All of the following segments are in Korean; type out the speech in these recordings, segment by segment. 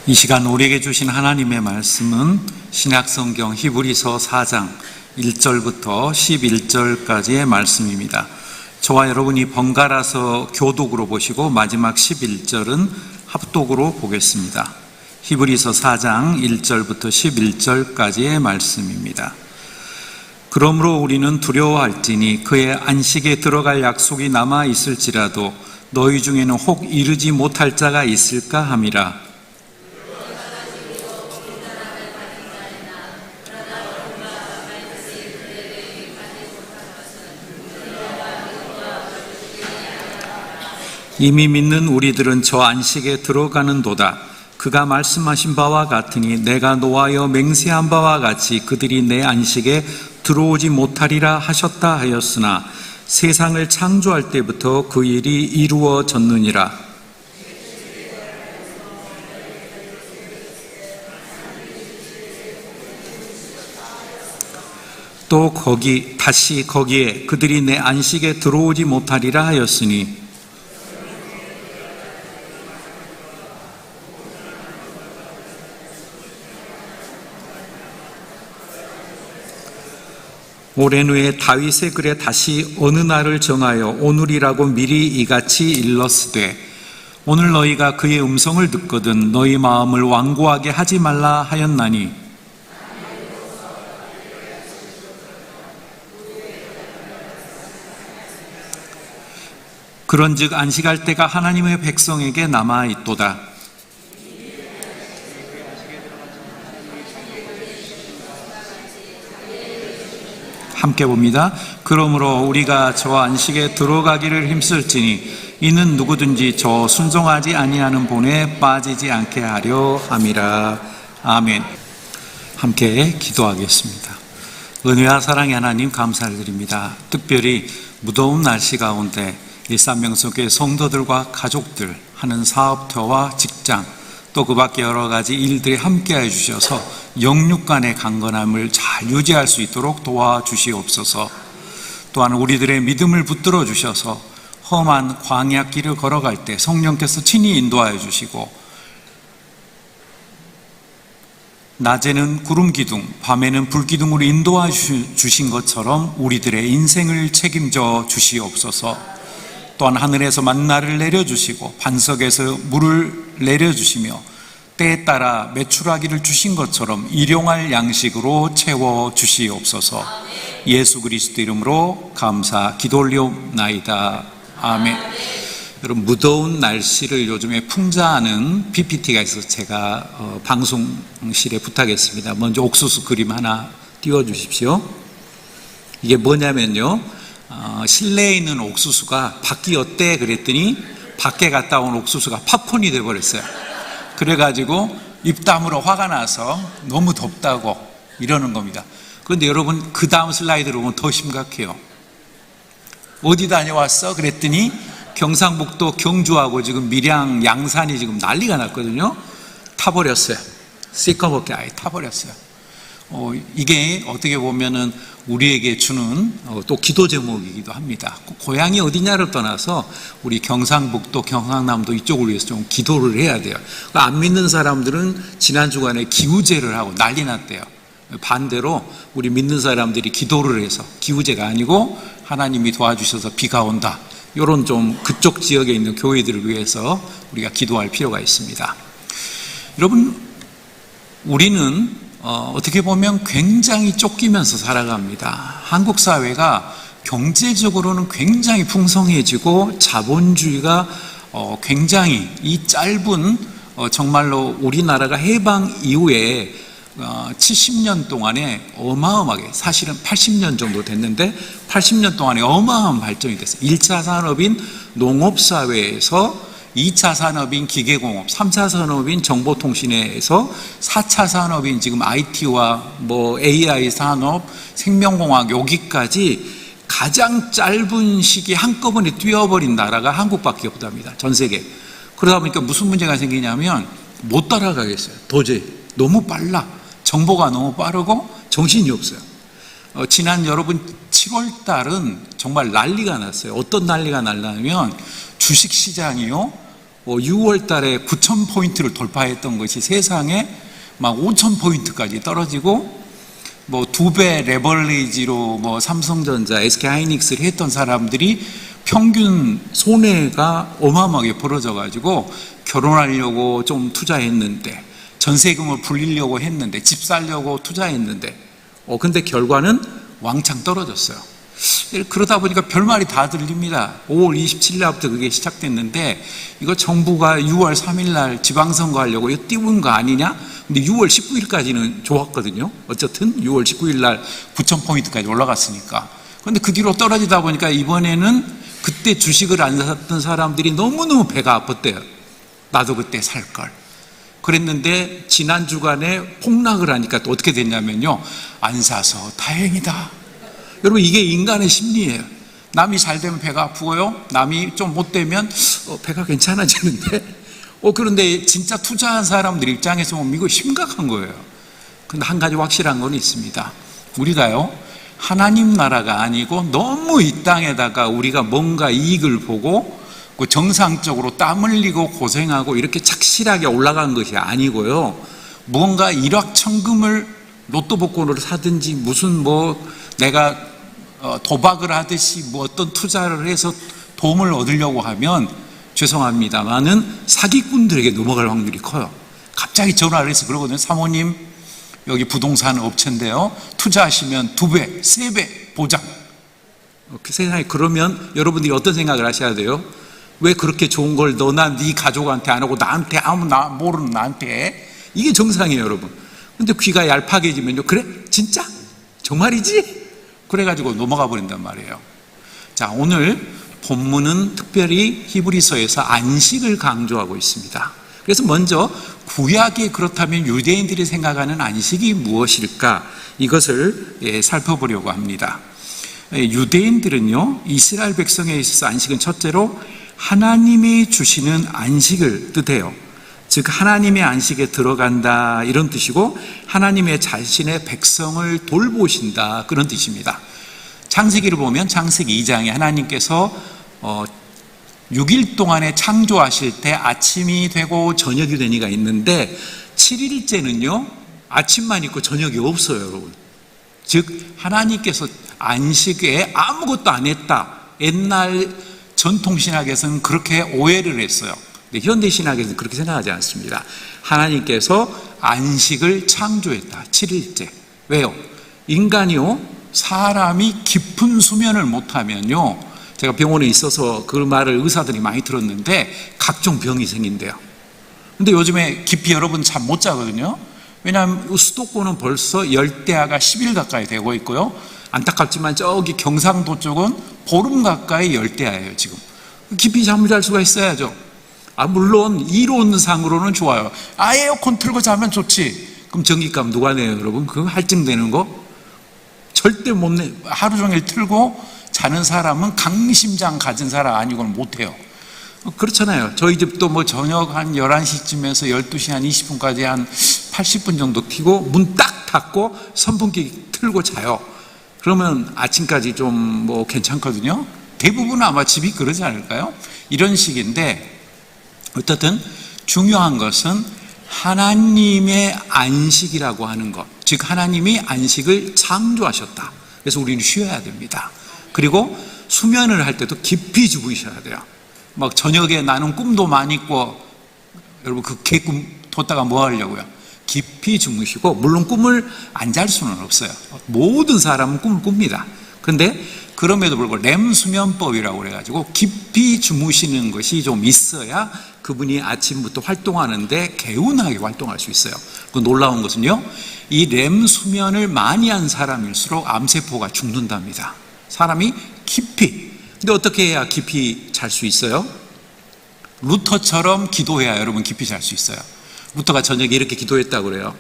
이 시간 우리에게 주신 하나님의 말씀은 신약성경 히브리서 4장 1절부터 11절까지의 말씀입니다. 저와 여러분이 번갈아서 교독으로 보시고 마지막 11절은 합독으로 보겠습니다. 히브리서 4장 1절부터 11절까지의 말씀입니다. 그러므로 우리는 두려워할지니 그의 안식에 들어갈 약속이 남아 있을지라도 너희 중에는 혹 이르지 못할 자가 있을까 함이라. 이미 믿는 우리들은 저 안식에 들어가는도다. 그가 말씀하신 바와 같으니 내가 노하여 맹세한 바와 같이 그들이 내 안식에 들어오지 못하리라 하셨다 하였으나 세상을 창조할 때부터 그 일이 이루어졌느니라. 또 다시 거기에 그들이 내 안식에 들어오지 못하리라 하였으니 오랜 후에 다윗의 글에 다시 어느 날을 정하여 오늘이라고 미리 이같이 일렀으되 오늘 너희가 그의 음성을 듣거든 너희 마음을 완고하게 하지 말라 하였나니 그런즉 안식할 때가 하나님의 백성에게 남아 있도다. 함께 봅니다. 그러므로 우리가 저 안식에 들어가기를 힘쓸지니 이는 누구든지 저 순종하지 아니하는 본에 빠지지 않게 하려 함이라. 아멘. 함께 기도하겠습니다. 은혜와 사랑의 하나님 감사를 드립니다. 특별히 무더운 날씨 가운데 일산명석교회 성도들과 가족들 하는 사업터와 직장 또 그 밖에 여러 가지 일들이 함께해 주셔서 영육 간의 강건함을 잘 유지할 수 있도록 도와주시옵소서. 또한 우리들의 믿음을 붙들어 주셔서 험한 광야 길을 걸어갈 때 성령께서 친히 인도하여 주시고 낮에는 구름 기둥, 밤에는 불 기둥으로 인도하여 주신 것처럼 우리들의 인생을 책임져 주시옵소서. 또한 하늘에서 만나를 내려주시고 반석에서 물을 내려주시며 때에 따라 메추라기를 주신 것처럼 일용할 양식으로 채워주시옵소서. 예수 그리스도 이름으로 감사 기도 올리옵나이다. 아멘. 여러분 무더운 날씨를 요즘에 풍자하는 PPT가 있어서 제가 방송실에 부탁했습니다. 먼저 옥수수 그림 하나 띄워주십시오. 이게 뭐냐면요, 실내에 있는 옥수수가 밖이 어때? 그랬더니 밖에 갔다 온 옥수수가 팝콘이 돼버렸어요. 그래가지고 입 다물어 화가 나서 너무 덥다고 이러는 겁니다. 그런데 여러분 그 다음 슬라이드로 보면 더 심각해요. 어디 다녀왔어? 그랬더니 경상북도 경주하고 지금 밀양 양산이 지금 난리가 났거든요. 타버렸어요. 시꺼멓게 아예 타버렸어요. 이게 어떻게 보면은 우리에게 주는 또 기도 제목이기도 합니다. 고향이 어디냐를 떠나서 우리 경상북도, 경상남도 이쪽을 위해서 좀 기도를 해야 돼요. 안 믿는 사람들은 지난 주간에 기우제를 하고 난리 났대요. 반대로 우리 믿는 사람들이 기도를 해서 기우제가 아니고 하나님이 도와주셔서 비가 온다. 이런 좀 그쪽 지역에 있는 교회들을 위해서 우리가 기도할 필요가 있습니다. 여러분, 우리는 어떻게 보면 굉장히 쫓기면서 살아갑니다. 한국 사회가 경제적으로는 굉장히 풍성해지고 자본주의가 굉장히 이 짧은 정말로 우리나라가 해방 이후에 70년 동안에 어마어마하게, 사실은 80년 정도 됐는데 80년 동안에 어마어마한 발전이 됐어요. 1차 산업인 농업사회에서 2차 산업인 기계공업, 3차 산업인 정보통신에서 4차 산업인 지금 IT와 AI 산업, 생명공학 여기까지 가장 짧은 시기에 한꺼번에 뛰어버린 나라가 한국밖에 없답니다. 전 세계. 그러다 보니까 무슨 문제가 생기냐면 못 따라가겠어요. 도저히. 너무 빨라. 정보가 너무 빠르고 정신이 없어요. 지난 여러분 7월 달은 정말 난리가 났어요. 어떤 난리가 났냐면 주식시장이요, 6월 달에 9,000포인트를 돌파했던 것이 세상에 막 5,000포인트까지 떨어지고 2배 레버리지로 삼성전자, SK하이닉스를 했던 사람들이 평균 손해가 어마어마하게 벌어져가지고 결혼하려고 좀 투자했는데, 전세금을 불리려고 했는데, 집 살려고 투자했는데, 근데 결과는 왕창 떨어졌어요. 그러다 보니까 별말이 다 들립니다. 5월 27일 날부터 그게 시작됐는데, 이거 정부가 6월 3일 날 지방선거 하려고 이거 띄운 거 아니냐? 근데 6월 19일까지는 좋았거든요. 어쨌든 6월 19일 날 9,000포인트까지 올라갔으니까. 그런데 그 뒤로 떨어지다 보니까 이번에는 그때 주식을 안 샀던 사람들이 너무너무 배가 아팠대요. 나도 그때 살걸. 그랬는데 지난 주간에 폭락을 하니까 또 어떻게 됐냐면요, 안 사서 다행이다. 여러분, 이게 인간의 심리예요. 남이 잘 되면 배가 아프고요, 남이 좀 못 되면 배가 괜찮아지는데, 그런데 진짜 투자한 사람들 입장에서 보면 이거 심각한 거예요. 근데 한 가지 확실한 건 있습니다. 우리가요, 하나님 나라가 아니고 너무 이 땅에다가 우리가 뭔가 이익을 보고 정상적으로 땀 흘리고 고생하고 이렇게 착실하게 올라간 것이 아니고요, 무언가 일확천금을 로또 복권을 사든지 무슨 내가 도박을 하듯이 어떤 투자를 해서 도움을 얻으려고 하면 죄송합니다만은 사기꾼들에게 넘어갈 확률이 커요. 갑자기 전화를 해서 그러거든요. 사모님, 여기 부동산 업체인데요, 투자하시면 2배, 3배 보장. 세상에, 그러면 여러분들이 어떤 생각을 하셔야 돼요? 왜 그렇게 좋은 걸 너나 네 가족한테 안 하고 나한테, 아무나 모르는 나한테 해? 이게 정상이에요, 여러분. 근데 귀가 얄팍해지면요, 그래? 진짜? 정말이지? 그래가지고 넘어가 버린단 말이에요. 자, 오늘 본문은 특별히 히브리서에서 안식을 강조하고 있습니다. 그래서 먼저 구약이 그렇다면 유대인들이 생각하는 안식이 무엇일까, 이것을 살펴보려고 합니다. 유대인들은요, 이스라엘 백성에 있어서 안식은 첫째로 하나님이 주시는 안식을 뜻해요. 즉 하나님의 안식에 들어간다, 이런 뜻이고, 하나님의 자신의 백성을 돌보신다, 그런 뜻입니다. 창세기를 보면 창세기 2장에 하나님께서 6일 동안에 창조하실 때 아침이 되고 저녁이 되니가 있는데, 7일째는요 아침만 있고 저녁이 없어요, 여러분. 즉 하나님께서 안식에 아무것도 안 했다. 옛날 전통신학에서는 그렇게 오해를 했어요. 근데 현대신학에서는 그렇게 생각하지 않습니다. 하나님께서 안식을 창조했다, 7일째. 왜요? 인간이요, 사람이 깊은 수면을 못하면요, 제가 병원에 있어서 그 말을 의사들이 많이 들었는데 각종 병이 생긴대요. 근데 요즘에 깊이 여러분 잠 못 자거든요. 왜냐하면 수도권은 벌써 열대야가 10일 가까이 되고 있고요, 안타깝지만 저기 경상도 쪽은 보름 가까이 열대야예요. 지금 깊이 잠을 잘 수가 있어야죠. 물론 이론상으로는 좋아요. 에어컨 틀고 자면 좋지. 그럼 전기값 누가 내요, 여러분? 그거 할증되는 거 절대 못 내. 하루 종일 틀고 자는 사람은 강심장 가진 사람 아니고는 못해요. 그렇잖아요. 저희 집도 저녁 한 11시쯤에서 12시 한 20분까지 한 80분 정도 켜고 문 딱 닫고 선풍기 틀고 자요. 그러면 아침까지 좀 괜찮거든요. 대부분 아마 집이 그러지 않을까요? 이런 식인데, 어쨌든 중요한 것은 하나님의 안식이라고 하는 것, 즉 하나님이 안식을 창조하셨다. 그래서 우리는 쉬어야 됩니다. 그리고 수면을 할 때도 깊이 주무셔야 돼요. 저녁에 나는 꿈도 많이 꿔. 여러분, 그 개꿈 뒀다가 뭐 하려고요? 깊이 주무시고, 물론 꿈을 안 잘 수는 없어요. 모든 사람은 꿈을 꿉니다. 그런데 그럼에도 불구하고 렘 수면법이라고 그래가지고 깊이 주무시는 것이 좀 있어야 그분이 아침부터 활동하는데 개운하게 활동할 수 있어요. 그 놀라운 것은요, 이 렘 수면을 많이 한 사람일수록 암세포가 죽는답니다. 사람이 깊이. 근데 어떻게 해야 깊이 잘 수 있어요? 루터처럼 기도해야 여러분 깊이 잘 수 있어요. 루터가 저녁에 이렇게 기도했다고 그래요.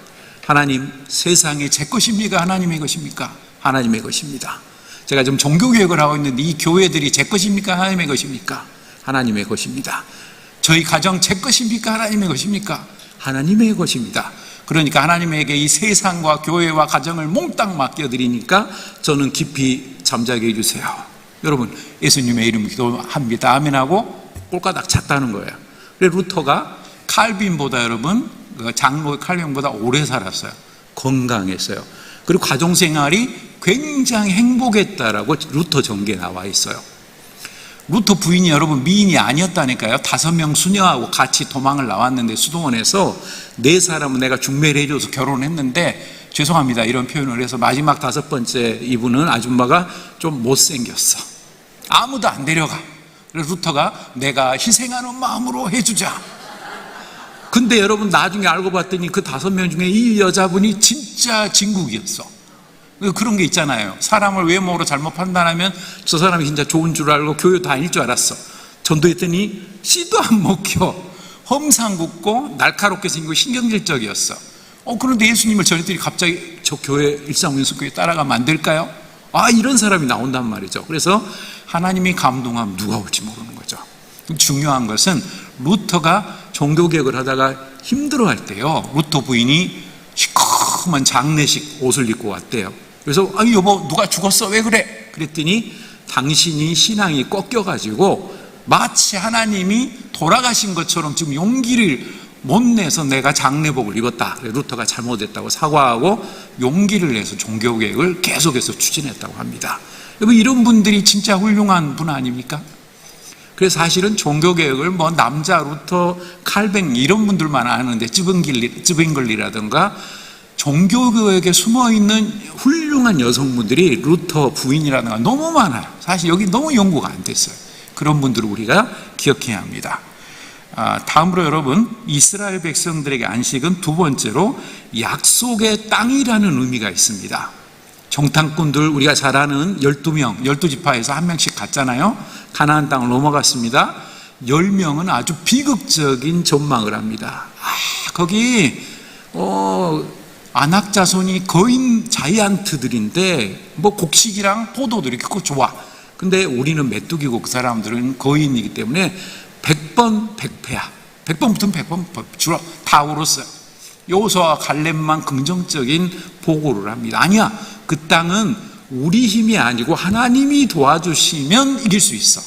하나님, 세상이 제 것입니까? 하나님의 것입니까? 하나님의 것입니다. 제가 지금 종교개혁을 하고 있는데 이 교회들이 제 것입니까? 하나님의 것입니까? 하나님의 것입니다. 저희 가정 제 것입니까? 하나님의 것입니까? 하나님의 것입니다. 그러니까 하나님에게 이 세상과 교회와 가정을 몽땅 맡겨드리니까 저는 깊이 잠자게 해주세요. 여러분, 예수님의 이름으로 기도합니다. 아멘하고 꼴까닥 잤다는 거예요. 그래서 루터가 칼빈보다 여러분, 장로 칼빈보다 오래 살았어요. 건강했어요. 그리고 가정생활이 굉장히 행복했다라고 루터 전기에 나와 있어요. 루터 부인이 여러분 미인이 아니었다니까요. 5명 수녀하고 같이 도망을 나왔는데 수도원에서 4사람은 내가 중매를 해줘서 결혼했는데, 죄송합니다 이런 표현을 해서, 마지막 5번째 이분은 아줌마가 좀 못생겼어. 아무도 안 데려가. 그래서 루터가 내가 희생하는 마음으로 해주자. 근데 여러분 나중에 알고 봤더니 그 5명 중에 이 여자분이 진짜 진국이었어. 그런 게 있잖아요. 사람을 외모로 잘못 판단하면 저 사람이 진짜 좋은 줄 알고 교회 다닐 줄 알았어. 전도했더니 씨도 안 먹혀. 험상궂고 날카롭게 생기고 신경질적이었어. 그런데 예수님을 전했더니 갑자기 저 교회 일상운영교회 따라가면 안 될까요? 이런 사람이 나온단 말이죠. 그래서 하나님이 감동하면 누가 올지 모르는 거죠. 중요한 것은 루터가 종교개혁을 하다가 힘들어할 때요, 루터 부인이 시커먼 장례식 옷을 입고 왔대요. 그래서 여보 누가 죽었어 왜 그래? 그랬더니 당신이 신앙이 꺾여가지고 마치 하나님이 돌아가신 것처럼 지금 용기를 못 내서 내가 장례복을 입었다. 루터가 잘못했다고 사과하고 용기를 내서 종교개혁을 계속해서 추진했다고 합니다. 여러분 이런 분들이 진짜 훌륭한 분 아닙니까? 그래서 사실은 종교개혁을 남자 루터, 칼뱅 이런 분들만 아는데, 쯔빙글리라든가 종교개혁에 숨어있는 훌륭한 여성분들이 루터 부인이라든가 너무 많아요. 사실 여기 너무 연구가 안 됐어요. 그런 분들을 우리가 기억해야 합니다. 다음으로 여러분, 이스라엘 백성들에게 안식은 두 번째로 약속의 땅이라는 의미가 있습니다. 정탐꾼들 우리가 잘 아는 12명, 12지파에서 한 명씩 갔잖아요. 가나안 땅을 넘어갔습니다. 10명은 아주 비극적인 전망을 합니다. 거기 아낙 자손이 거인 자이언트들인데 곡식이랑 포도들이 크고 좋아. 근데 우리는 메뚜기고 그 사람들은 거인이기 때문에 100번 100패야. 100번 붙으면 100번 주로 다 울었어요. 여호수아와 갈렙만 긍정적인 보고를 합니다. 아니야, 그 땅은 우리 힘이 아니고 하나님이 도와주시면 이길 수 있어.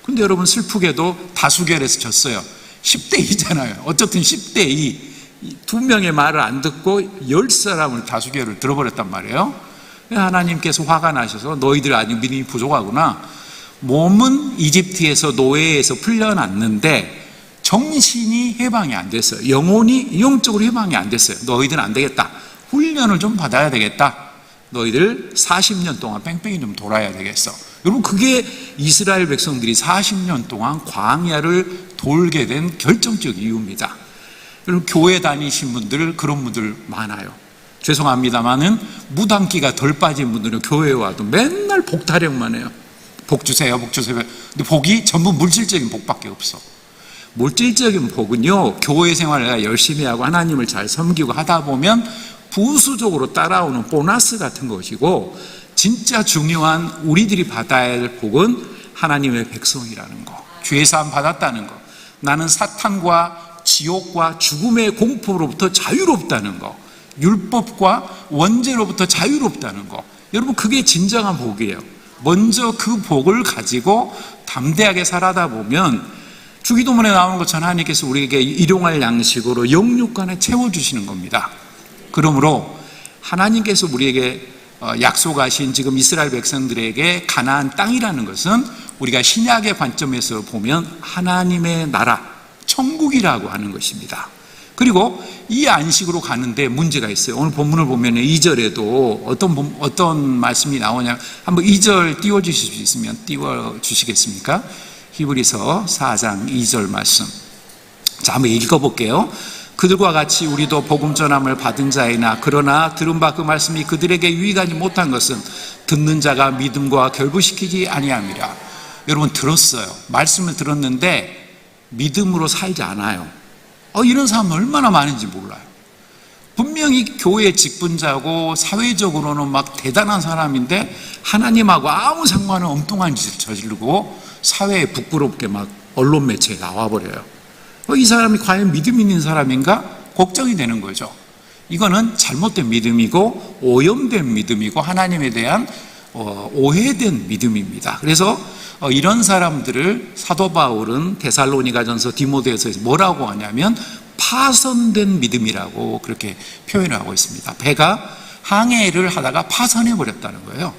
근데 여러분 슬프게도 다수결에서 졌어요. 10대2잖아요. 어쨌든 10대2. 2명의 말을 안 듣고 10사람을 다수결을 들어버렸단 말이에요. 하나님께서 화가 나셔서 너희들 아직 믿음이 부족하구나. 몸은 이집트에서 노예에서 풀려났는데 정신이 해방이 안 됐어요. 영적으로 해방이 안 됐어요. 너희들은 안 되겠다. 훈련을 좀 받아야 되겠다. 너희들 40년 동안 뺑뺑이 좀 돌아야 되겠어. 여러분 그게 이스라엘 백성들이 40년 동안 광야를 돌게 된 결정적 이유입니다. 여러분 교회 다니신 분들 그런 분들 많아요. 죄송합니다만은 무당기가 덜 빠진 분들은 교회에 와도 맨날 복 타령만 해요. 복 주세요, 복 주세요. 근데 복이 전부 물질적인 복밖에 없어. 물질적인 복은요, 교회 생활을 열심히 하고 하나님을 잘 섬기고 하다 보면 부수적으로 따라오는 보너스 같은 것이고, 진짜 중요한 우리들이 받아야 할 복은 하나님의 백성이라는 거, 죄사함 받았다는 거, 나는 사탄과 지옥과 죽음의 공포로부터 자유롭다는 거, 율법과 원죄로부터 자유롭다는 거. 여러분 그게 진정한 복이에요. 먼저 그 복을 가지고 담대하게 살아다 보면 주기도문에 나오는 것처럼 하나님께서 우리에게 일용할 양식으로 영육간에 채워주시는 겁니다. 그러므로 하나님께서 우리에게 약속하신 지금 이스라엘 백성들에게 가나안 땅이라는 것은 우리가 신약의 관점에서 보면 하나님의 나라, 천국이라고 하는 것입니다. 그리고 이 안식으로 가는데 문제가 있어요. 오늘 본문을 보면 2절에도 어떤 말씀이 나오냐, 한번 2절 띄워주실 수 있으면 띄워주시겠습니까? 히브리서 4장 2절 말씀. 자, 한번 읽어볼게요. 그들과 같이 우리도 복음 전함을 받은 자이나 그러나 들은 바 그 말씀이 그들에게 유익하지 못한 것은 듣는 자가 믿음과 결부시키지 아니함이라. 여러분 들었어요. 말씀을 들었는데 믿음으로 살지 않아요. 이런 사람 얼마나 많은지 몰라요. 분명히 교회 직분자고 사회적으로는 막 대단한 사람인데 하나님하고 아무 상관은 엉뚱한 짓을 저지르고 사회에 부끄럽게 막 언론 매체에 나와버려요. 이 사람이 과연 믿음 있는 사람인가? 걱정이 되는 거죠. 이거는 잘못된 믿음이고 오염된 믿음이고 하나님에 대한 오해된 믿음입니다. 그래서 이런 사람들을 사도 바울은 데살로니가전서 디모데에서 뭐라고 하냐면 파손된 믿음이라고 그렇게 표현을 하고 있습니다. 배가 항해를 하다가 파손해 버렸다는 거예요.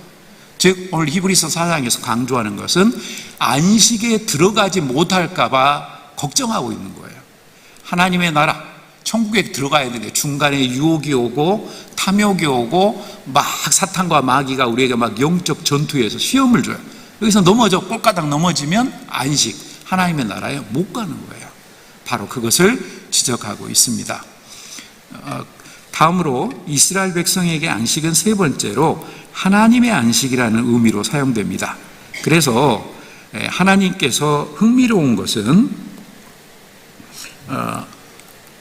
즉 오늘 히브리서 4장에서 강조하는 것은 안식에 들어가지 못할까 봐 걱정하고 있는 거예요. 하나님의 나라 천국에 들어가야 되는데 중간에 유혹이 오고 탐욕이 오고 막 사탄과 마귀가 우리에게 막 영적 전투에서 시험을 줘요. 여기서 넘어져 꼴까닥 넘어지면 안식 하나님의 나라에 못 가는 거예요. 바로 그것을 지적하고 있습니다. 다음으로 이스라엘 백성에게 안식은 세 번째로 하나님의 안식이라는 의미로 사용됩니다. 그래서 하나님께서 흥미로운 것은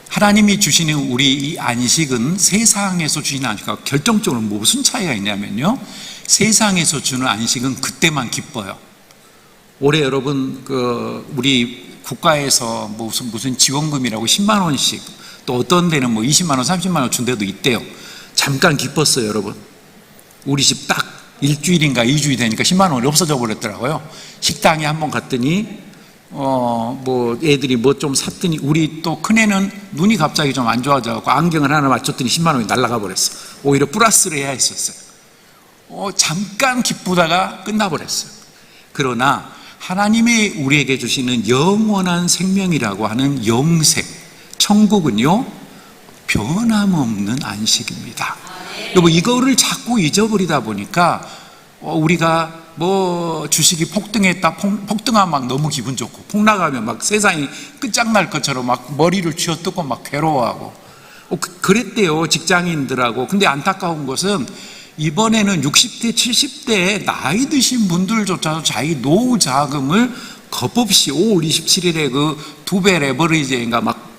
하나님이 주시는 우리 이 안식은 세상에서 주시는 안식과 결정적으로 무슨 차이가 있냐면요, 세상에서 주는 안식은 그때만 기뻐요. 올해 여러분 우리 국가에서 무슨 지원금이라고 10만 원씩, 또 어떤 데는 20만 원, 30만 원 준 데도 있대요. 잠깐 기뻤어요, 여러분. 우리 집 딱 일주일인가 2주일 되니까 10만 원이 없어져 버렸더라고요. 식당에 한번 갔더니 애들이 뭐 좀 샀더니 우리 또 큰애는 눈이 갑자기 좀 안 좋아져갖고 안경을 하나 맞췄더니 10만 원이 날아가 버렸어. 오히려 플러스를 해야 했었어요. 잠깐 기쁘다가 끝나버렸어요. 그러나 하나님이 우리에게 주시는 영원한 생명이라고 하는 영생, 천국은요 변함없는 안식입니다. 여러분, 이거를 자꾸 잊어버리다 보니까 우리가 주식이 폭등했다, 폭등하면 막 너무 기분 좋고, 폭락하면 막 세상이 끝장날 것처럼 막 머리를 쥐어뜯고 막 괴로워하고 그랬대요, 직장인들하고. 근데 안타까운 것은 이번에는 60대, 70대에 나이 드신 분들조차도 자기 노후 자금을 겁없이 5월 27일에 그 2배 레버리지인가 막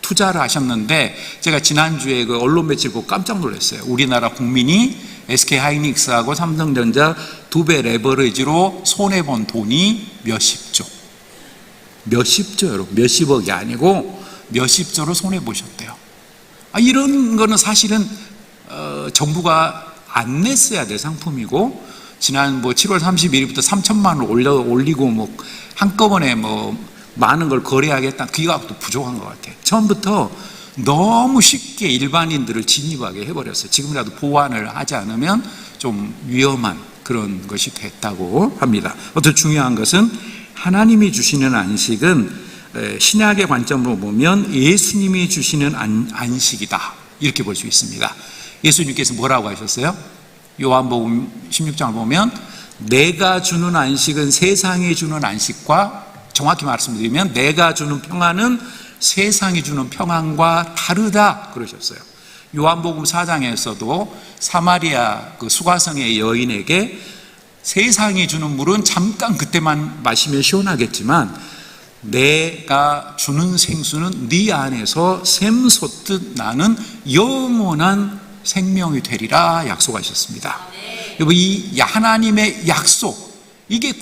투자를 하셨는데, 제가 지난주에 그 언론 매체를 보고 깜짝 놀랐어요. 우리나라 국민이 SK하이닉스하고 삼성전자 2배 레버리지로 손해본 돈이 몇십조, 여러분, 몇십억이 아니고 몇십조로 손해보셨대요. 이런 거는 사실은 정부가 안 냈어야 될 상품이고, 지난 7월 31일부터 3천만 원 올리고 한꺼번에 많은 걸 거래하겠다, 그게 또 부족한 것 같아요. 처음부터 너무 쉽게 일반인들을 진입하게 해버렸어요. 지금이라도 보완을 하지 않으면 좀 위험한 그런 것이 됐다고 합니다. 더 중요한 것은 하나님이 주시는 안식은 신약의 관점으로 보면 예수님이 주시는 안식이다, 이렇게 볼 수 있습니다. 예수님께서 뭐라고 하셨어요? 요한복음 16장을 보면 내가 주는 안식은 세상이 주는 안식과, 정확히 말씀드리면 내가 주는 평안은 세상이 주는 평안과 다르다 그러셨어요. 요한복음 4장에서도 사마리아 그 수가성의 여인에게 세상이 주는 물은 잠깐 그때만 마시면 시원하겠지만 내가 주는 생수는 네 안에서 샘솟듯 나는 영원한 생명이 되리라 약속하셨습니다. 여러분, 이 하나님의 약속, 이게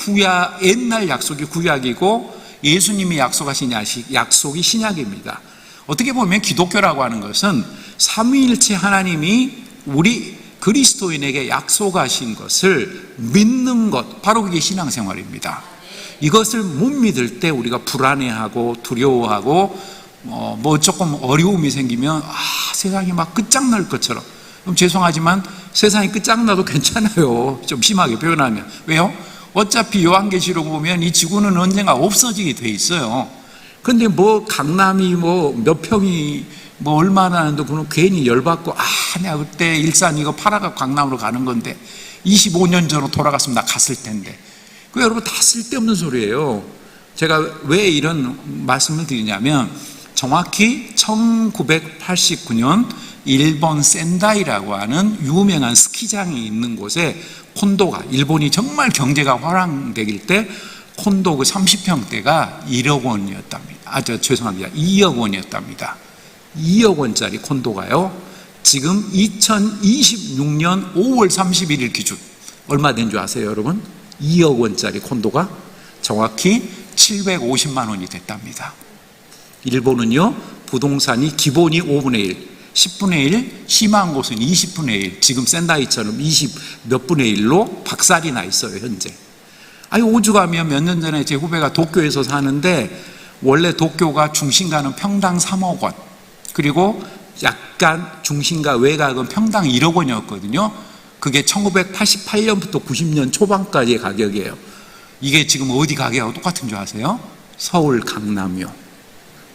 옛날 약속이 구약이고 예수님이 약속하신 약속이 신약입니다. 어떻게 보면 기독교라고 하는 것은 삼위일체 하나님이 우리 그리스도인에게 약속하신 것을 믿는 것, 바로 그게 신앙생활입니다. 이것을 못 믿을 때 우리가 불안해하고 두려워하고 조금 어려움이 생기면 세상이 막 끝장날 것처럼, 그럼 죄송하지만 세상이 끝장나도 괜찮아요, 좀 심하게 표현하면. 왜요? 어차피 요한계시록 보면 이 지구는 언젠가 없어지게 돼 있어요. 근데 강남이 몇 평이 얼마나 하는데 그건 괜히 열받고, 내가 그때 일산 이거 팔아가 강남으로 가는 건데 25년 전으로 돌아갔으면 나 갔을 텐데. 여러분, 다 쓸데없는 소리예요. 제가 왜 이런 말씀을 드리냐면, 정확히 1989년 일본 센다이라고 하는 유명한 스키장이 있는 곳에 콘도가, 일본이 정말 경제가 화랑되길 때 콘도 그 30평대가 1억 원이었답니다. 죄송합니다. 2억 원이었답니다. 2억 원짜리 콘도가요, 지금 2026년 5월 31일 기준 얼마 된 줄 아세요, 여러분? 2억 원짜리 콘도가 정확히 750만 원이 됐답니다. 일본은요, 부동산이 기본이 5분의 1, 10분의 1, 심한 곳은 20분의 1, 지금 센다이처럼 20 몇 분의 1로 박살이 나 있어요, 현재. 아니, 오죽하면 몇 년 전에 제 후배가 도쿄에서 사는데, 원래 도쿄가 중심가는 평당 3억 원, 그리고 약간 중심가 외곽은 평당 1억 원이었거든요. 그게 1988년부터 90년 초반까지의 가격이에요. 이게 지금 어디 가격하고 똑같은 줄 아세요? 서울 강남이요.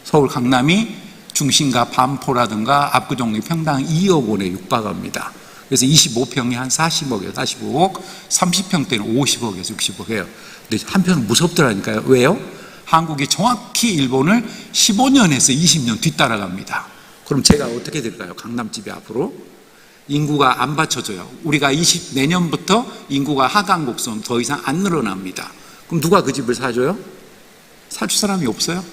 서울 강남이 중심가 반포라든가 압구정리 평당 2억 원에 육박합니다. 그래서 25평이 한 40억에서 45억, 30평대는 50억에서 60억이에요. 근데 한편은 무섭더라니까요. 왜요? 한국이 정확히 일본을 15년에서 20년 뒤따라갑니다. 그럼 제가 어떻게 될까요? 강남집이 앞으로? 인구가 안 받쳐져요. 우리가 내년부터 인구가 하강 곡선 더 이상 안 늘어납니다. 그럼 누가 그 집을 사줘요? 사줄 사람이 없어요.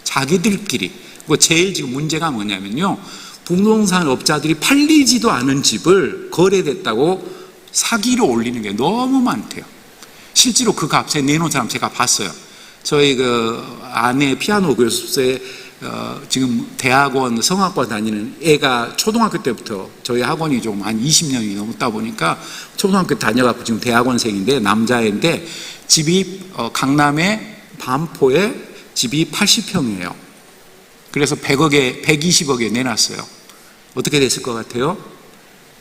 자기들끼리. 제일 지금 문제가 뭐냐면요, 부동산 업자들이 팔리지도 않은 집을 거래됐다고 사기로 올리는 게 너무 많대요. 실제로 그 값에 내놓은 사람 제가 봤어요. 저희 그 아내 피아노 교습소에 지금 대학원 성악과 다니는 애가 초등학교 때부터, 저희 학원이 좀 한 20년이 넘었다 보니까 초등학교 다녀갖고 지금 대학원생인데, 남자애인데, 집이 강남의 반포에 집이 80평이에요. 그래서 120억에 내놨어요. 어떻게 됐을 것 같아요?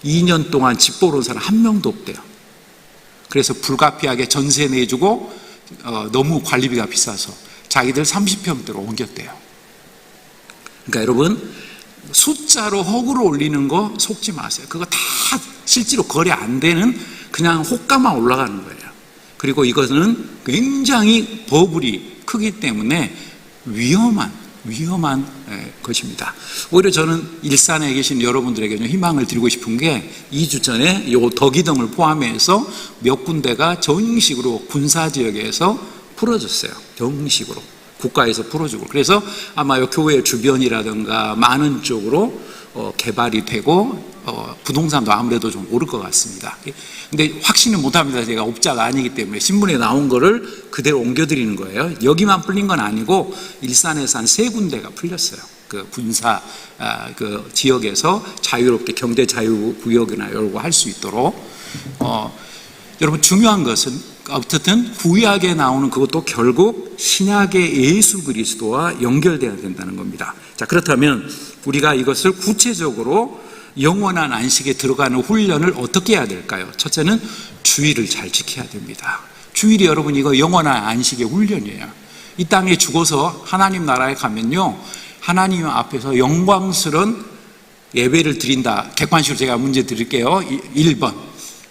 2년 동안 집 보러 온 사람 한 명도 없대요. 그래서 불가피하게 전세 내주고 너무 관리비가 비싸서 자기들 30평대로 옮겼대요. 그러니까 여러분, 숫자로 허구로 올리는 거 속지 마세요. 그거 다 실제로 거래 안 되는 그냥 호가만 올라가는 거예요. 그리고 이것은 굉장히 버블이 크기 때문에 위험한 것입니다. 오히려 저는 일산에 계신 여러분들에게 좀 희망을 드리고 싶은 게, 2주 전에 요 덕이동을 포함해서 몇 군데가 정식으로 군사지역에서 풀어졌어요. 정식으로 국가에서 풀어주고, 그래서 아마 요 교회 주변이라든가 많은 쪽으로 개발이 되고 부동산도 아무래도 좀 오를 것 같습니다. 근데 확신은 못합니다. 제가 업자가 아니기 때문에. 신문에 나온 거를 그대로 옮겨드리는 거예요. 여기만 풀린 건 아니고 일산에서 한 3군데가 풀렸어요. 그 군사 그 지역에서 자유롭게 경제 자유구역이나 이런 거 할 수 있도록. 여러분, 중요한 것은 어쨌든 구약에 나오는 그것도 결국 신약의 예수 그리스도와 연결돼야 된다는 겁니다. 자, 그렇다면 우리가 이것을 구체적으로 영원한 안식에 들어가는 훈련을 어떻게 해야 될까요? 첫째는 주일을 잘 지켜야 됩니다. 주일이, 여러분, 이거 영원한 안식의 훈련이에요. 이 땅에 죽어서 하나님 나라에 가면요, 하나님 앞에서 영광스러운 예배를 드린다. 객관식으로 제가 문제 드릴게요. 1번.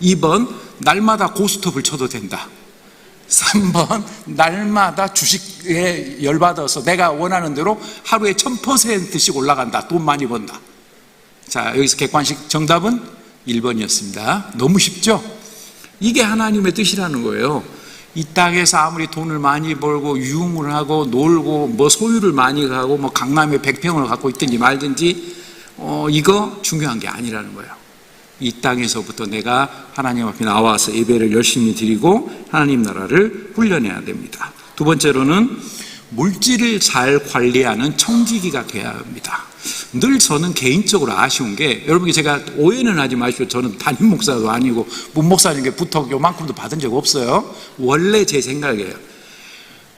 2번, 날마다 고스톱을 쳐도 된다. 3번, 날마다 주식에 열받아서 내가 원하는 대로 하루에 1000%씩 올라간다. 돈 많이 번다. 자, 여기서 객관식 정답은 1번이었습니다. 너무 쉽죠? 이게 하나님의 뜻이라는 거예요. 이 땅에서 아무리 돈을 많이 벌고 유흥을 하고 놀고 뭐 소유를 많이 가고 뭐 강남에 100평을 갖고 있든지 말든지 이거 중요한 게 아니라는 거예요. 이 땅에서부터 내가 하나님 앞에 나와서 예배를 열심히 드리고 하나님 나라를 훈련해야 됩니다. 두 번째로는 물질을 잘 관리하는 청지기가 돼야 합니다. 늘 저는 개인적으로 아쉬운 게, 여러분께 제가 오해는 하지 마십시오. 저는 담임 목사도 아니고 문목사님께 부탁 요만큼도 받은 적 없어요. 원래 제 생각이에요.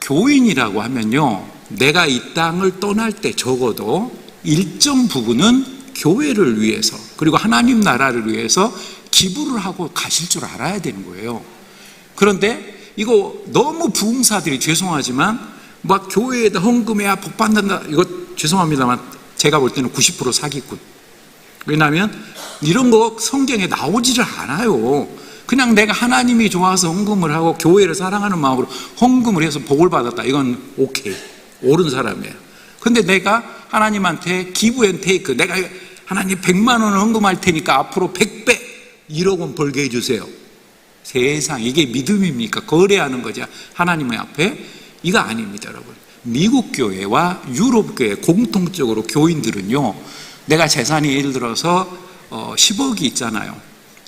교인이라고 하면요, 내가 이 땅을 떠날 때 적어도 일정 부분은 교회를 위해서, 그리고 하나님 나라를 위해서 기부를 하고 가실 줄 알아야 되는 거예요. 그런데 이거 너무 부흥사들이, 죄송하지만 막 교회에다 헌금해야 복 받는다, 이거 죄송합니다만 제가 볼 때는 90% 사기꾼. 왜냐하면 이런 거 성경에 나오지를 않아요. 그냥 내가 하나님이 좋아서 헌금을 하고 교회를 사랑하는 마음으로 헌금을 해서 복을 받았다, 이건 오케이, 옳은 사람이에요. 근데 내가 하나님한테 기브 앤 테이크, 내가 하나님 100만 원을 헌금할 테니까 앞으로 100배 1억 원 벌게 해주세요. 세상, 이게 믿음입니까? 거래하는 거죠, 하나님의 앞에. 이거 아닙니다, 여러분. 미국 교회와 유럽 교회 공통적으로 교인들은요, 내가 재산이 예를 들어서 10억이 있잖아요.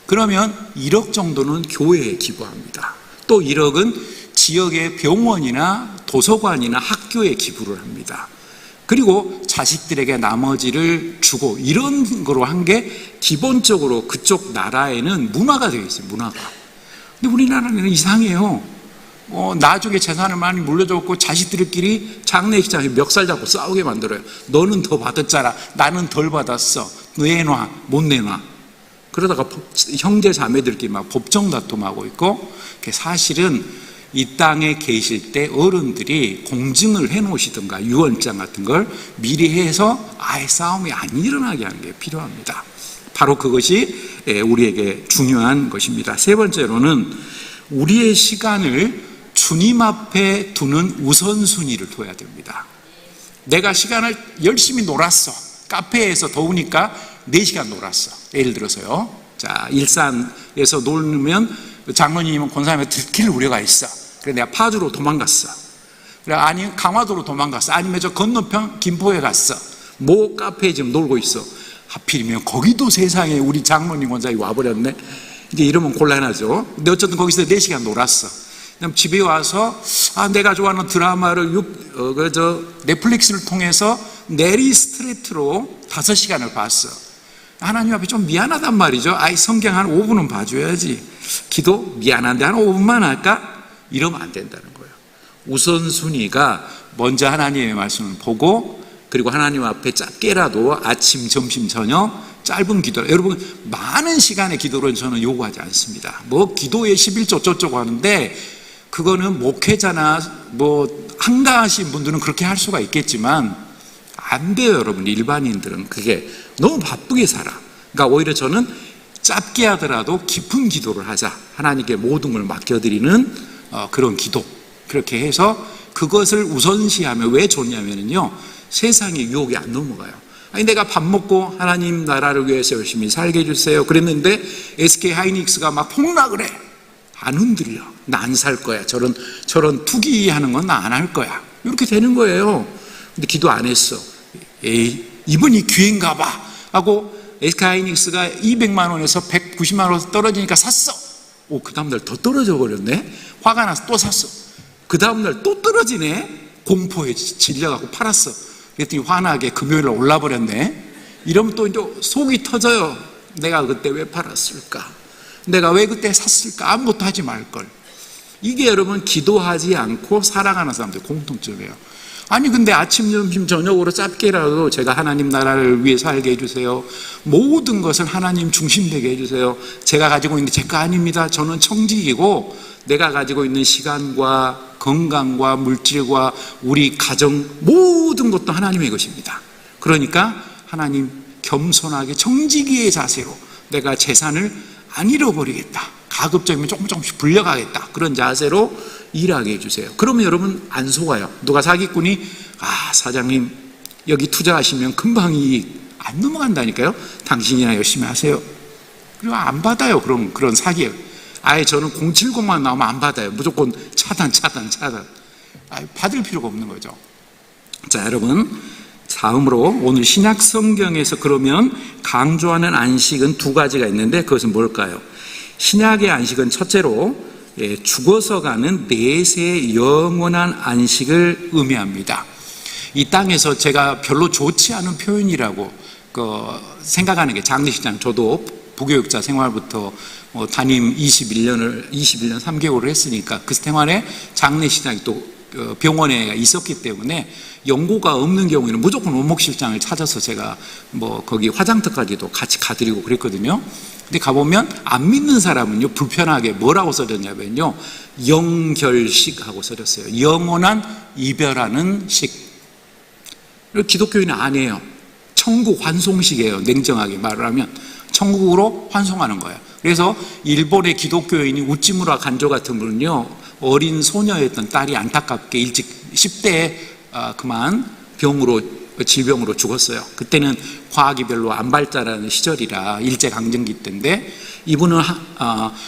그러면 1억 정도는 교회에 기부합니다. 또 1억은 지역의 병원이나 도서관이나 학교에 기부를 합니다. 그리고 자식들에게 나머지를 주고 이런 거로 한 게 기본적으로 그쪽 나라에는 문화가 되어 있어요. 문화가. 근데 우리나라는 이상해요. 나중에 재산을 많이 물려줬고 자식들끼리 장례식장에 멱살 잡고 싸우게 만들어요. 너는 더 받았잖아, 나는 덜 받았어, 내놔 못 내놔. 그러다가 형제 자매들끼리 막 법정 다툼하고 있고, 사실은 이 땅에 계실 때 어른들이 공증을 해놓으시든가 유언장 같은 걸 미리 해서 아예 싸움이 안 일어나게 하는 게 필요합니다. 바로 그것이 우리에게 중요한 것입니다. 세 번째로는 우리의 시간을 주님 앞에 두는 우선순위를 둬야 됩니다. 내가 시간을 열심히 놀았어. 카페에서 더우니까 4시간 놀았어. 예를 들어서요. 자, 일산에서 놀면 장로님은 권사님한테 들킬 우려가 있어. 그래 내가 파주로 도망갔어. 그래 아니 강화도로 도망갔어. 아니면 저 건너편 김포에 갔어. 모 카페에 지금 놀고 있어. 하필이면 거기도 세상에 우리 장로님 권사님이 와버렸네. 이제 이러면 곤란하죠. 근데 어쨌든 거기서 4시간 놀았어. 그다음 집에 와서 내가 좋아하는 드라마를 넷플릭스를 통해서 내리 스트레이트로 5시간을 봤어. 하나님 앞에 좀 미안하단 말이죠. 성경 한 5분은 봐줘야지. 기도 미안한데 한 5분만 할까? 이러면 안 된다는 거예요. 우선순위가 먼저 하나님의 말씀을 보고, 그리고 하나님 앞에 짧게라도 아침, 점심, 저녁 짧은 기도. 여러분, 많은 시간의 기도를 저는 요구하지 않습니다. 기도에 11조 어쩌고 하는데 그거는 목회자나 한가하신 분들은 그렇게 할 수가 있겠지만 안 돼요. 여러분, 일반인들은 그게 너무 바쁘게 살아. 그러니까 오히려 저는 짧게 하더라도 깊은 기도를 하자. 하나님께 모든 걸 맡겨드리는 그런 기도. 그렇게 해서 그것을 우선시하면 왜 좋냐면요, 세상의 유혹이 안 넘어가요. 내가 밥 먹고 하나님 나라를 위해서 열심히 살게 해주세요 그랬는데 SK 하이닉스가 막 폭락을 해. 안 흔들려. 나 안 살 거야. 저런 투기하는 건 나 안 할 거야. 이렇게 되는 거예요. 근데 기도 안 했어. 이번이 기회인가 봐 하고 SK 하이닉스가 200만 원에서 190만 원 떨어지니까 샀어. 그 다음날 더 떨어져 버렸네. 화가 나서 또 샀어. 그 다음날 또 떨어지네. 공포에 질려갖고 팔았어. 그랬더니 화나게 금요일에 올라버렸네. 이러면 또 이제 속이 터져요. 내가 그때 왜 팔았을까? 내가 왜 그때 샀을까? 아무것도 하지 말걸. 이게 여러분 기도하지 않고 살아가는 사람들의 공통점이에요. 근데 아침, 점심, 저녁으로 짧게라도 제가 하나님 나라를 위해 살게 해주세요. 모든 것을 하나님 중심되게 해주세요. 제가 가지고 있는 제 거 아닙니다. 저는 청직이고 내가 가지고 있는 시간과 건강과 물질과 우리 가정 모든 것도 하나님의 것입니다. 그러니까 하나님 겸손하게 청지기의 자세로 내가 재산을 안 잃어버리겠다. 가급적이면 조금씩 불려가겠다. 그런 자세로 일하게 해주세요. 그러면 여러분 안 속아요. 누가 사기꾼이 사장님 여기 투자하시면 금방 이익 안 넘어간다니까요. 당신이나 열심히 하세요. 그리고 안 받아요. 그런 사기예요. 아예 저는 070만 나오면 안 받아요. 무조건 차단. 받을 필요가 없는 거죠. 자, 여러분, 다음으로 오늘 신약 성경에서 그러면 강조하는 안식은 2가지가 있는데 그것은 뭘까요? 신약의 안식은 첫째로 죽어서 가는 내세의 영원한 안식을 의미합니다. 이 땅에서 제가 별로 좋지 않은 표현이라고 생각하는 게 장례식장. 저도 부교육자 생활부터 담임 21년 3개월을 했으니까 그 생활에 장례식장이 또 병원에 있었기 때문에 연고가 없는 경우에는 무조건 원목실장을 찾아서 제가 거기 화장터까지도 같이 가드리고 그랬거든요. 근데 가보면 안 믿는 사람은요, 불편하게 뭐라고 써졌냐면요, 영결식하고 써졌어요. 영원한 이별하는 식. 기독교인은 안 해요. 천국 환송식이에요. 냉정하게 말을 하면 천국으로 환송하는 거예요. 그래서 일본의 기독교인이 우찌무라 간조 같은 분은요, 어린 소녀였던 딸이 안타깝게 일찍 10대에 그만 질병으로 죽었어요. 그때는 과학이 별로 안 발달하는 시절이라 일제강점기 때인데, 이분은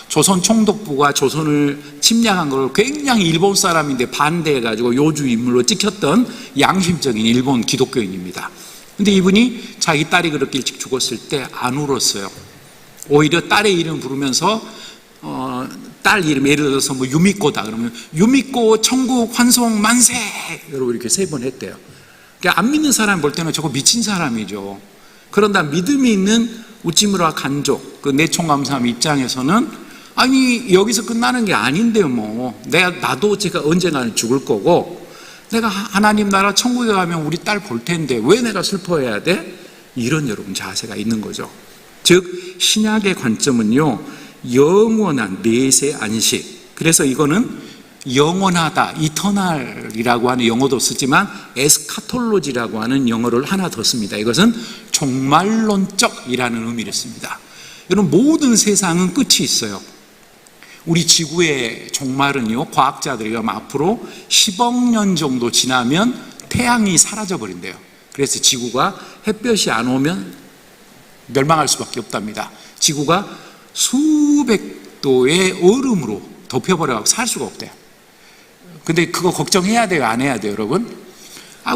조선 총독부가 조선을 침략한 걸 굉장히 일본 사람인데 반대해가지고 요주 인물로 찍혔던 양심적인 일본 기독교인입니다. 근데 이분이 자기 딸이 그렇게 일찍 죽었을 때 안 울었어요. 오히려 딸의 이름 부르면서 딸 이름 예를 들어서 유미꼬다 그러면 유미꼬 천국 환송 만세 여러분 이렇게 3번 했대요. 그러니까 안 믿는 사람 볼 때는 저거 미친 사람이죠. 그런다 믿음이 있는 우찌무라 간족, 그 내총감사함 입장에서는 아니 여기서 끝나는 게 아닌데요. 뭐 나도 제가 언젠가는 죽을 거고 내가 하나님 나라 천국에 가면 우리 딸 볼 텐데 왜 내가 슬퍼해야 돼? 이런 여러분 자세가 있는 거죠. 즉 신약의 관점은요, 영원한 내세 안식. 그래서 이거는 영원하다, 이터널이라고 하는 영어도 쓰지만 에스카톨로지라고 하는 영어를 하나 더 씁니다. 이것은 종말론적이라는 의미를 씁니다. 여러분, 모든 세상은 끝이 있어요. 우리 지구의 종말은요, 과학자들이 앞으로 10억 년 정도 지나면 태양이 사라져 버린대요. 그래서 지구가 햇볕이 안 오면 멸망할 수밖에 없답니다. 지구가 수백 도의 얼음으로 덮여버려서 살 수가 없대요. 근데 그거 걱정해야 돼요, 안 해야 돼요, 여러분?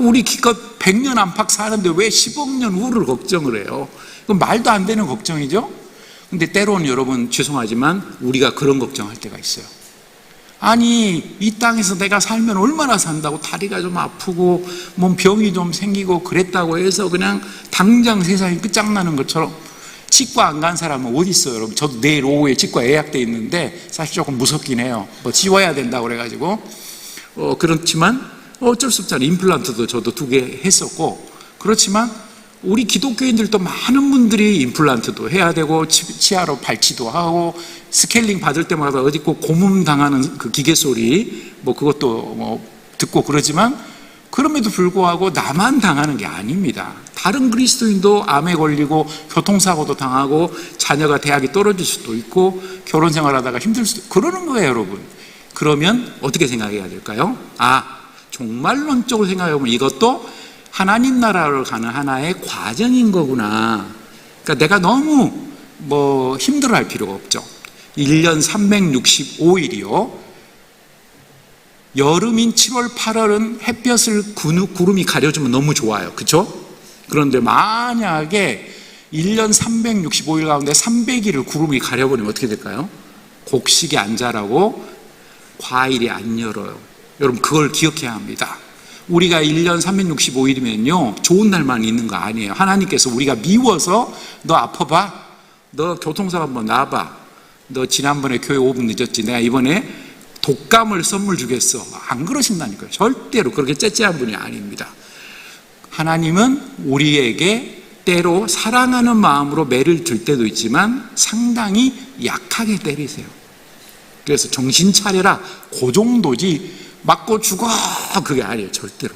우리 기껏 100년 안팎 사는데 왜 10억 년 후를 걱정을 해요? 그건 말도 안 되는 걱정이죠? 근데 때로는 여러분, 죄송하지만 우리가 그런 걱정할 때가 있어요. 아니, 이 땅에서 내가 살면 얼마나 산다고, 다리가 좀 아프고 몸 병이 좀 생기고 그랬다고 해서 그냥 당장 세상이 끝장나는 것처럼 치과 안 간 사람은 어디 있어요, 여러분? 저도 내일 오후에 치과 예약돼 있는데 사실 조금 무섭긴 해요. 뭐 지워야 된다고 그래가지고 그렇지만 어쩔 수 없잖아요. 임플란트도 저도 2개 했었고. 그렇지만 우리 기독교인들도 많은 분들이 임플란트도 해야 되고 치아로 발치도 하고 스케일링 받을 때마다 어디 꼭 고문 당하는 그 기계 소리 뭐 그것도 뭐 듣고 그러지만, 그럼에도 불구하고 나만 당하는 게 아닙니다. 다른 그리스도인도 암에 걸리고 교통사고도 당하고 자녀가 대학에 떨어질 수도 있고 결혼 생활하다가 힘들 수도 있고 그러는 거예요, 여러분. 그러면 어떻게 생각해야 될까요? 종말론적으로 생각해보면 이것도 하나님 나라로 가는 하나의 과정인 거구나. 그러니까 내가 너무 힘들어할 필요가 없죠. 1년 365일이요. 여름인 7월, 8월은 햇볕을 구름이 가려주면 너무 좋아요. 그렇죠? 그런데 만약에 1년 365일 가운데 300일을 구름이 가려버리면 어떻게 될까요? 곡식이 안 자라고 과일이 안 열어요. 여러분, 그걸 기억해야 합니다. 우리가 1년 365일이면요 좋은 날만 있는 거 아니에요. 하나님께서 우리가 미워서 너 아파봐, 너 교통사고 한번 나와봐, 너 지난번에 교회 5분 늦었지, 내가 이번에 독감을 선물 주겠어, 안 그러신다니까요. 절대로 그렇게 째째한 분이 아닙니다. 하나님은 우리에게 때로 사랑하는 마음으로 매를 들 때도 있지만 상당히 약하게 때리세요. 그래서 정신 차려라, 그 정도지 맞고 죽어 그게 아니에요, 절대로.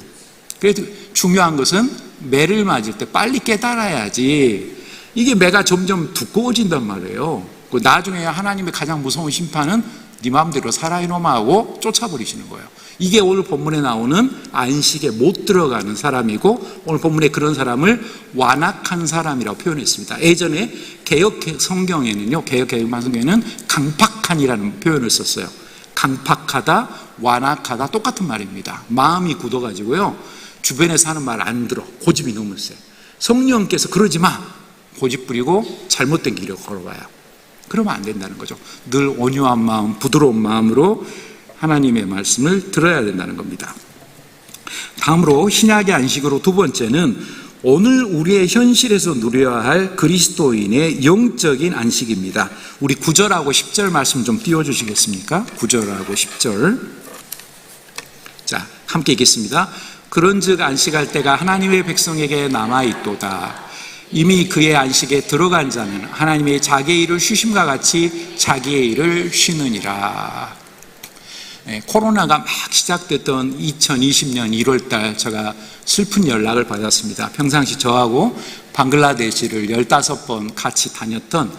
그래도 중요한 것은 매를 맞을 때 빨리 깨달아야지. 이게 매가 점점 두꺼워진단 말이에요. 나중에 하나님의 가장 무서운 심판은 네 마음대로 살아 이놈아 하고 쫓아버리시는 거예요. 이게 오늘 본문에 나오는 안식에 못 들어가는 사람이고, 오늘 본문에 그런 사람을 완악한 사람이라고 표현했습니다. 예전에 개역 성경에는요, 개역 개혁만 성경에는 강팍한이라는 표현을 썼어요. 강팍하다, 완악하다 똑같은 말입니다. 마음이 굳어가지고요, 주변에서 하는 말 안 들어, 고집이 너무 세요. 성령께서 그러지 마, 고집 부리고 잘못된 길을 걸어가요. 그러면 안 된다는 거죠. 늘 온유한 마음, 부드러운 마음으로 하나님의 말씀을 들어야 된다는 겁니다. 다음으로 신약의 안식으로 두 번째는 오늘 우리의 현실에서 누려야 할 그리스도인의 영적인 안식입니다. 우리 9절하고 10절 말씀 좀 띄워주시겠습니까? 9절하고 10절. 자, 함께 읽겠습니다. 그런즉 안식할 때가 하나님의 백성에게 남아있도다. 이미 그의 안식에 들어간 자는 하나님의 자기의 일을 쉬심과 같이 자기의 일을 쉬느니라. 코로나가 막 시작됐던 2020년 1월달 제가 슬픈 연락을 받았습니다. 평상시 저하고 방글라데시를 15번 같이 다녔던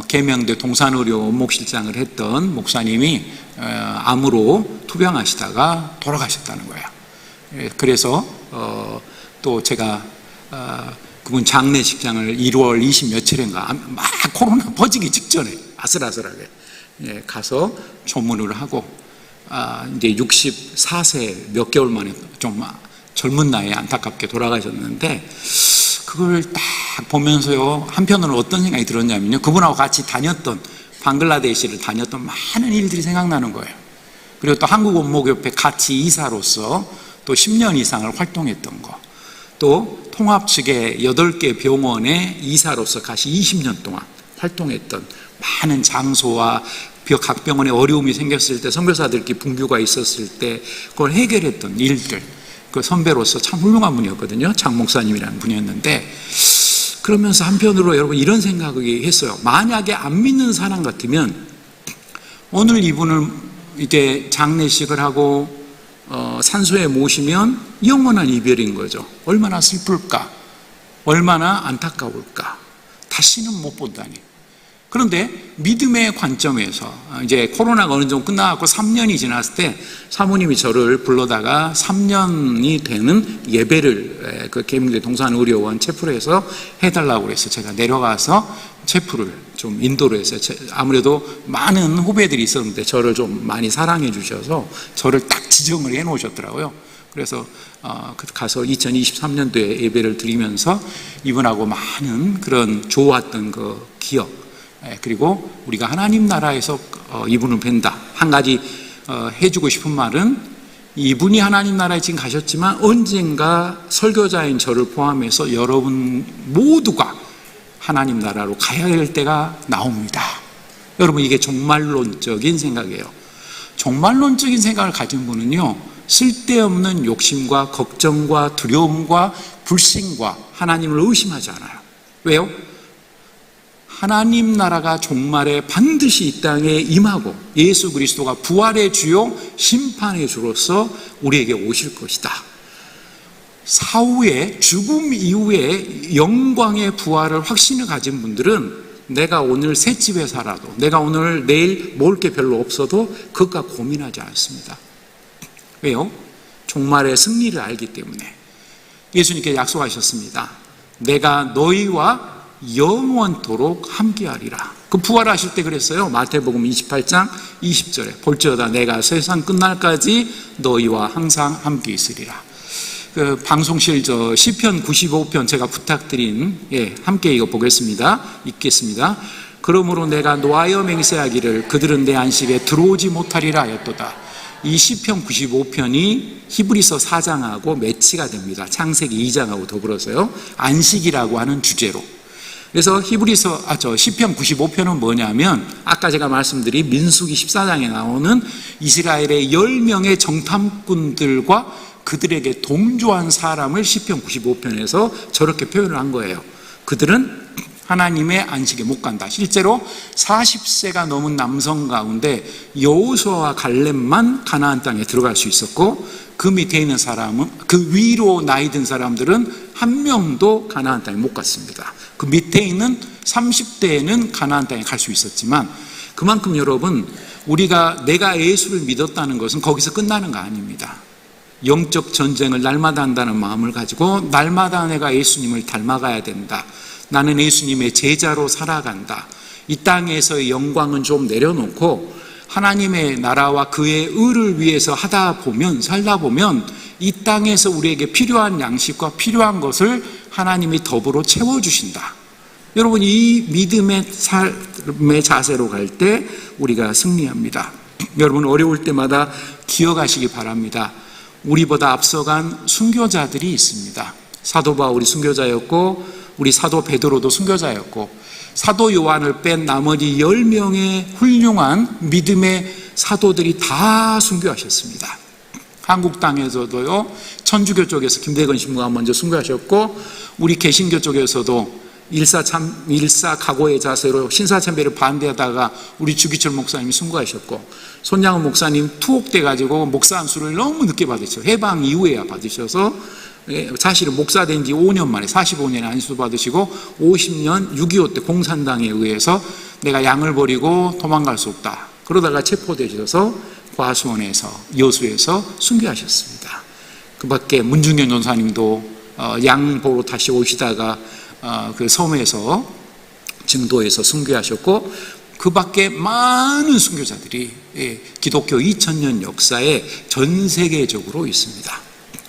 계명대 동산의료 원목실장을 했던 목사님이 암으로 투병하시다가 돌아가셨다는 거예요. 그래서 또 제가 그분 장례식장을 1월 20 며칠인가 막 코로나 퍼지기 직전에 아슬아슬하게 가서 조문을 하고 이제 64세 몇 개월 만에 좀 젊은 나이에 안타깝게 돌아가셨는데, 그걸 딱 보면서요, 한편으로 어떤 생각이 들었냐면요, 그분하고 같이 다녔던, 방글라데시를 다녔던 많은 일들이 생각나는 거예요. 그리고 또 한국원목협회 같이 이사로서 또 10년 이상을 활동했던 거, 또 통합 측의 8개 병원의 이사로서 가시 20년 동안 활동했던 많은 장소와 각 병원에 어려움이 생겼을 때 선교사들끼리 분규가 있었을 때 그걸 해결했던 일들, 그 선배로서 참 훌륭한 분이었거든요. 장 목사님이라는 분이었는데, 그러면서 한편으로 여러분 이런 생각이 했어요. 만약에 안 믿는 사람 같으면 오늘 이분을 이제 장례식을 하고 산소에 모시면 영원한 이별인 거죠. 얼마나 슬플까, 얼마나 안타까울까, 다시는 못 본다니. 그런데 믿음의 관점에서 이제 코로나가 어느 정도 끝나고 3년이 지났을 때 사모님이 저를 불러다가 3년이 되는 예배를 그 계명대 동산의료원 체프로에서 해달라고 그래서 제가 내려가서 체프를 좀 인도로 해서, 아무래도 많은 후배들이 있었는데 저를 좀 많이 사랑해 주셔서 저를 딱 지정을 해 놓으셨더라고요. 그래서 가서 2023년도에 예배를 드리면서 이분하고 많은 그런 좋았던 그 기억, 그리고 우리가 하나님 나라에서 이분을 뵌다. 한 가지 해주고 싶은 말은, 이분이 하나님 나라에 지금 가셨지만 언젠가 설교자인 저를 포함해서 여러분 모두가 하나님 나라로 가야 할 때가 나옵니다. 여러분, 이게 종말론적인 생각이에요. 종말론적인 생각을 가진 분은요, 쓸데없는 욕심과 걱정과 두려움과 불신과 하나님을 의심하지 않아요. 왜요? 하나님 나라가 종말에 반드시 이 땅에 임하고 예수 그리스도가 부활의 주요 심판의 주로서 우리에게 오실 것이다. 사후에, 죽음 이후에 영광의 부활을 확신을 가진 분들은 내가 오늘 셋집에 살아도, 내가 오늘 내일 먹을 게 별로 없어도 그것과 고민하지 않습니다. 왜요? 종말의 승리를 알기 때문에. 예수님께 약속하셨습니다. 내가 너희와 영원토록 함께하리라. 그 부활하실 때 그랬어요. 마태복음 28장 20절에 볼지어다 내가 세상 끝날까지 너희와 항상 함께 있으리라. 그 방송실 시편 95편 제가 부탁드린, 함께 읽어보겠습니다. 읽겠습니다. 그러므로 내가 노하여 맹세하기를 그들은 내 안식에 들어오지 못하리라 하였도다. 이 시편 95편이 히브리서 4장하고 매치가 됩니다. 창세기 2장하고 더불어서요. 안식이라고 하는 주제로. 그래서 시편 95편은 뭐냐면, 아까 제가 말씀드린 민수기 14장에 나오는 이스라엘의 10명의 정탐꾼들과 그들에게 동조한 사람을 시편 95편에서 저렇게 표현을 한 거예요. 그들은 하나님의 안식에 못 간다. 실제로 40세가 넘은 남성 가운데 여호수아와 갈렙만 가나안 땅에 들어갈 수 있었고, 그 밑에 있는 사람은, 그 위로 나이 든 사람들은 한 명도 가나안 땅에 못 갔습니다. 그 밑에 있는 30대에는 가나안 땅에 갈 수 있었지만, 그만큼 여러분, 내가 예수를 믿었다는 것은 거기서 끝나는 거 아닙니다. 영적 전쟁을 날마다 한다는 마음을 가지고 날마다 내가 예수님을 닮아가야 된다. 나는 예수님의 제자로 살아간다. 이 땅에서의 영광은 좀 내려놓고 하나님의 나라와 그의 의를 위해서 살다 보면 이 땅에서 우리에게 필요한 양식과 필요한 것을 하나님이 더불어 채워주신다. 여러분, 이 믿음의 삶의 자세로 갈 때 우리가 승리합니다. 여러분, 어려울 때마다 기억하시기 바랍니다. 우리보다 앞서간 순교자들이 있습니다. 사도 바울이 순교자였고, 우리 사도 베드로도 순교자였고, 사도 요한을 뺀 나머지 10명의 훌륭한 믿음의 사도들이 다 순교하셨습니다. 한국 땅에서도요, 천주교 쪽에서 김대건 신부가 먼저 순교하셨고, 우리 개신교 쪽에서도 일사각오의 자세로 신사참배를 반대하다가 우리 주기철 목사님이 순교하셨고, 손양은 목사님 투옥돼 가지고 목사 안수를 너무 늦게 받으셔서 해방 이후에야 받으셔서, 사실은 목사 된 지 5년 만에 45년에 안수 받으시고 50년 6.25 때 공산당에 의해서 내가 양을 버리고 도망갈 수 없다, 그러다가 체포되셔서 과수원에서, 여수에서 순교하셨습니다. 그 밖에 문중현 전사님도 양 보러 다시 오시다가 그 섬에서, 증도에서 순교하셨고, 그 밖에 많은 순교자들이 기독교 2000년 역사에 전 세계적으로 있습니다.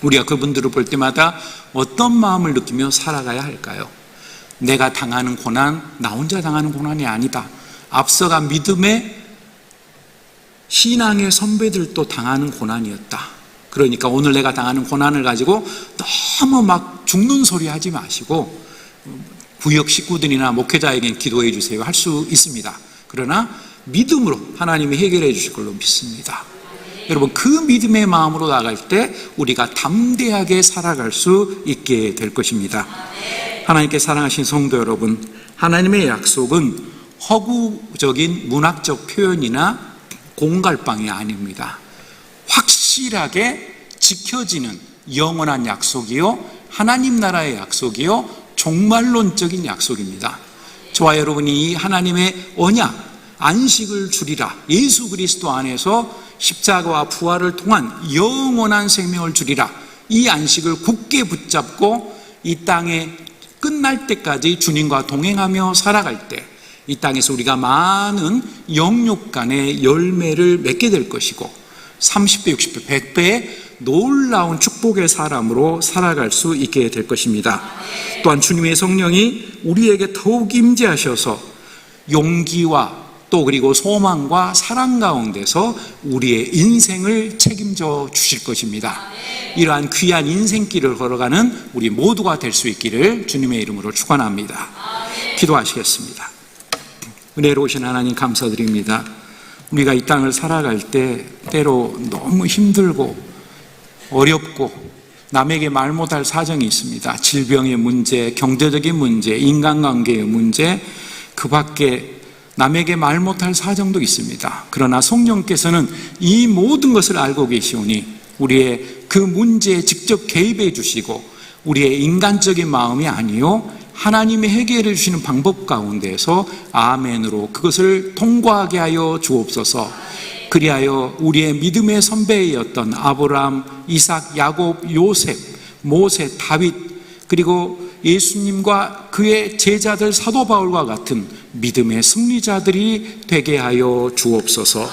우리가 그분들을 볼 때마다 어떤 마음을 느끼며 살아가야 할까요? 내가 당하는 고난, 나 혼자 당하는 고난이 아니다. 앞서간 믿음의 신앙의 선배들도 당하는 고난이었다. 그러니까 오늘 내가 당하는 고난을 가지고 너무 막 죽는 소리 하지 마시고 구역 식구들이나 목회자에겐 기도해 주세요 할 수 있습니다. 그러나 믿음으로 하나님이 해결해 주실 걸로 믿습니다. 여러분, 그 믿음의 마음으로 나갈 때 우리가 담대하게 살아갈 수 있게 될 것입니다. 하나님께 사랑하신 성도 여러분, 하나님의 약속은 허구적인 문학적 표현이나 공갈빵이 아닙니다. 확실하게 지켜지는 영원한 약속이요, 하나님 나라의 약속이요, 종말론적인 약속입니다. 저와 여러분이 이 하나님의 언약, 안식을 주리라, 예수 그리스도 안에서 십자가와 부활을 통한 영원한 생명을 주리라, 이 안식을 굳게 붙잡고 이 땅에 끝날 때까지 주님과 동행하며 살아갈 때 이 땅에서 우리가 많은 영육간의 열매를 맺게 될 것이고 30배, 60배, 100배의 놀라운 축복의 사람으로 살아갈 수 있게 될 것입니다. 또한 주님의 성령이 우리에게 더욱 임재하셔서 용기와 또 그리고 소망과 사랑 가운데서 우리의 인생을 책임져 주실 것입니다. 이러한 귀한 인생길을 걸어가는 우리 모두가 될 수 있기를 주님의 이름으로 축원합니다. 기도하시겠습니다. 은혜로우신 하나님 감사드립니다. 우리가 이 땅을 살아갈 때 때로 너무 힘들고 어렵고 남에게 말 못할 사정이 있습니다. 질병의 문제, 경제적인 문제, 인간관계의 문제, 그 밖에 남에게 말 못할 사정도 있습니다. 그러나 성령께서는 이 모든 것을 알고 계시오니 우리의 그 문제에 직접 개입해 주시고 우리의 인간적인 마음이 아니요 하나님의 해결해 주시는 방법 가운데서 아멘으로 그것을 통과하게 하여 주옵소서. 그리하여 우리의 믿음의 선배였던 아브라함, 이삭, 야곱, 요셉, 모세, 다윗, 그리고 예수님과 그의 제자들 사도 바울과 같은 믿음의 승리자들이 되게 하여 주옵소서.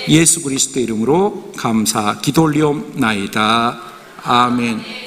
예수 그리스도 이름으로 감사 기도 올리옵나이다. 아멘.